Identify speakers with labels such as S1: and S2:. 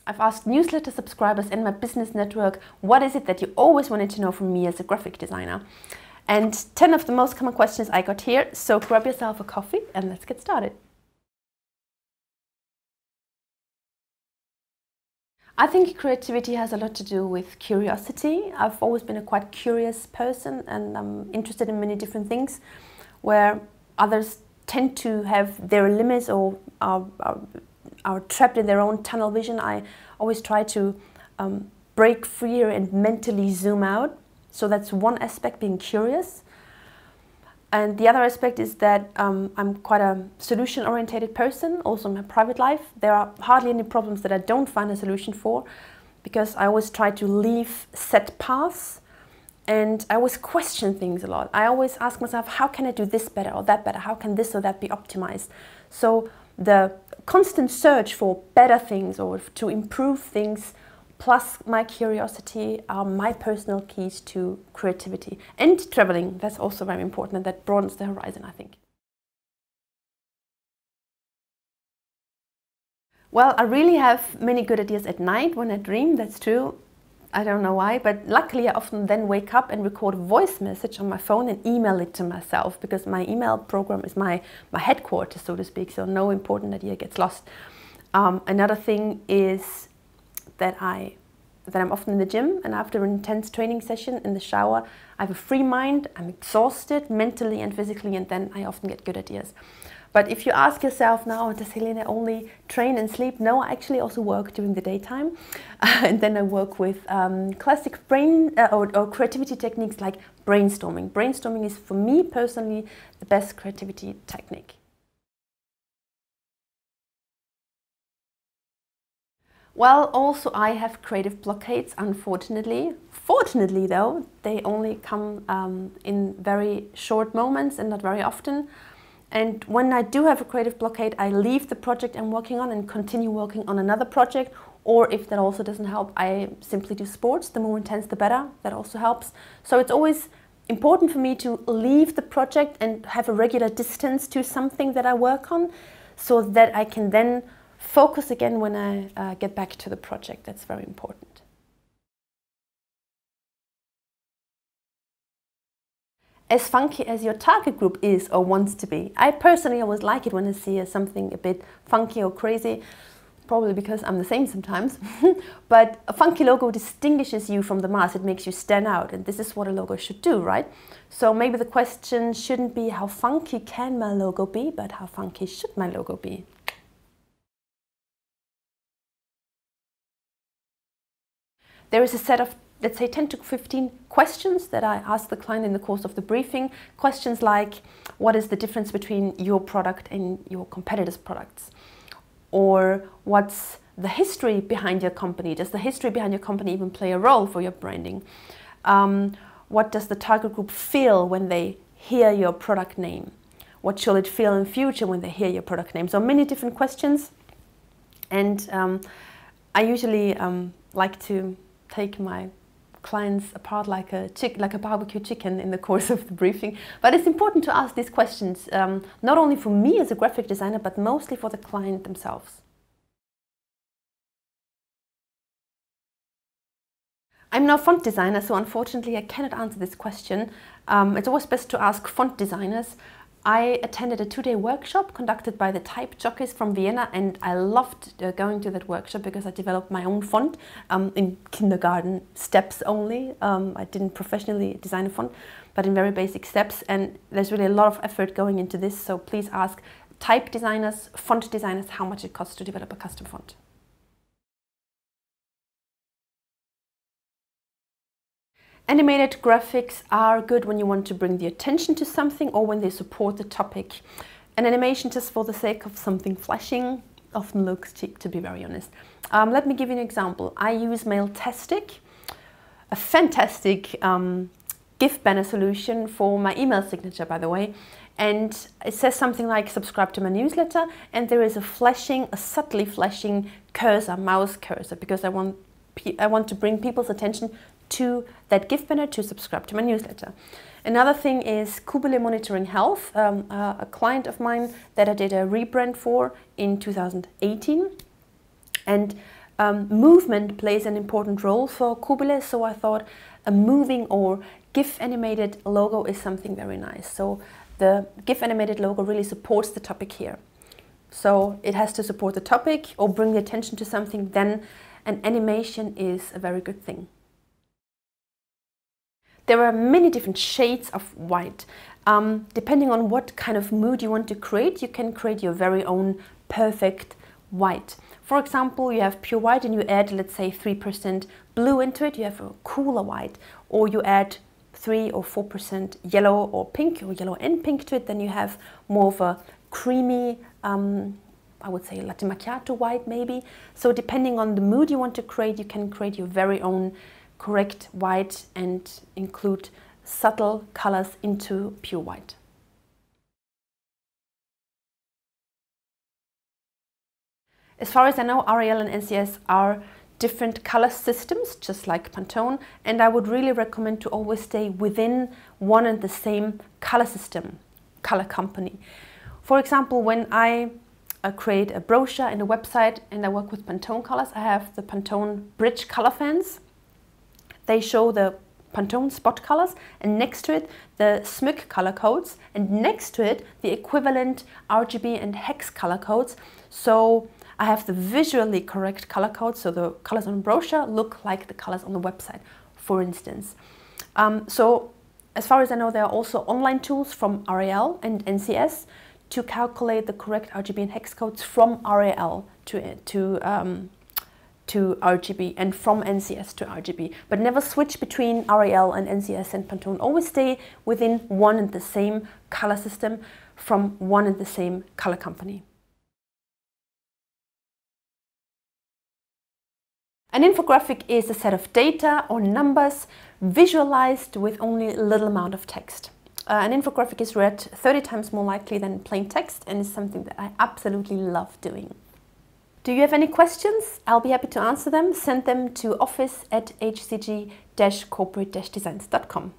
S1: I've asked newsletter subscribers and my business network, what is it that you always wanted to know from me as a graphic designer? And 10 of the most common questions I got here, so grab yourself a coffee and let's get started. I think creativity has a lot to do with curiosity. I've always been a quite curious person and I'm interested in many different things, where others tend to have their limits or are trapped in their own tunnel vision. I always try to break free and mentally zoom out. So that's one aspect, being curious. And the other aspect is that I'm quite a solution-oriented person, also in my private life. There are hardly any problems that I don't find a solution for, because I always try to leave set paths and I always question things a lot. I always ask myself, how can I do this better or that better? How can this or that be optimized? So the constant search for better things or to improve things plus my curiosity are my personal keys to creativity. And traveling, that's also very important, and that broadens the horizon, I think. Well, I really have many good ideas at night when I dream, that's true. I don't know why, but luckily I often then wake up and record a voice message on my phone and email it to myself, because my email program is my headquarters, so to speak, so no important idea gets lost. Another thing is that I'm often in the gym, and after an intense training session in the shower, I have a free mind, I'm exhausted mentally and physically, and then I often get good ideas. But if you ask yourself now, does Helene only train and sleep? No, I actually also work during the daytime. And then I work with classic brain or creativity techniques like brainstorming. Brainstorming is, for me personally, the best creativity technique. Well, also I have creative blockades, unfortunately. Fortunately though, they only come in very short moments and not very often. And when I do have a creative blockade, I leave the project I'm working on and continue working on another project. Or if that also doesn't help, I simply do sports. The more intense, the better. That also helps. So it's always important for me to leave the project and have a regular distance to something that I work on, so that I can then focus again when I get back to the project. That's very important. As funky as your target group is or wants to be. I personally always like it when I see something a bit funky or crazy, probably because I'm the same sometimes. But a funky logo distinguishes you from the mass. It makes you stand out, and this is what a logo should do, right? So maybe the question shouldn't be how funky can my logo be, but how funky should my logo be? There is a set of, let's say, 10 to 15 questions that I ask the client in the course of the briefing. Questions like, what is the difference between your product and your competitors' products? Or what's the history behind your company? Does the history behind your company even play a role for your branding? What does the target group feel when they hear your product name? What shall it feel in future when they hear your product name? So many different questions. And I usually like to take my clients apart like a barbecue chicken in the course of the briefing. But it's important to ask these questions, not only for me as a graphic designer, but mostly for the client themselves. I'm no font designer, so unfortunately I cannot answer this question. It's always best to ask font designers. I attended a 2-day workshop conducted by the type jockeys from Vienna, and I loved going to that workshop because I developed my own font in kindergarten steps only. I didn't professionally design a font, but in very basic steps, and there's really a lot of effort going into this, so please ask type designers, font designers, how much it costs to develop a custom font. Animated graphics are good when you want to bring the attention to something or when they support the topic. An animation just for the sake of something flashing often looks cheap, to be very honest. Let me give you an example. I use Mailtastic, a fantastic GIF banner solution for my email signature, by the way. And it says something like subscribe to my newsletter, and there is a subtly flashing cursor, mouse cursor, because I want to bring people's attention to that GIF banner to subscribe to my newsletter. Another thing is Kubele Monitoring Health, a client of mine that I did a rebrand for in 2018. And movement plays an important role for Kubile, so I thought a moving or GIF animated logo is something very nice. So the GIF animated logo really supports the topic here. So it has to support the topic or bring the attention to something, then an animation is a very good thing. There are many different shades of white. Depending on what kind of mood you want to create, you can create your very own perfect white. For example, you have pure white and you add, let's say, 3% blue into it, you have a cooler white. Or you add 3 or 4% yellow or pink, or yellow and pink to it, then you have more of a creamy, I would say latte macchiato white maybe. So depending on the mood you want to create, you can create your very own correct white and include subtle colors into pure white. As far as I know, Arial and NCS are different color systems, just like Pantone, and I would really recommend to always stay within one and the same color system, color company. For example, when I create a brochure and a website and I work with Pantone colors, I have the Pantone Bridge color fans. They show the Pantone spot colors, and next to it the SMYK color codes, and next to it the equivalent RGB and hex color codes. So I have the visually correct color codes, so the colors on the brochure look like the colors on the website, for instance. So as far as I know, there are also online tools from Arial and NCS to calculate the correct RGB and hex codes from Arial to RGB and from NCS to RGB, but never switch between Arial and NCS and Pantone. Always stay within one and the same color system from one and the same color company. An infographic is a set of data or numbers visualized with only a little amount of text. An infographic is read 30 times more likely than plain text and is something that I absolutely love doing. Do you have any questions? I'll be happy to answer them. Send them to office@hcg-corporate-designs.com.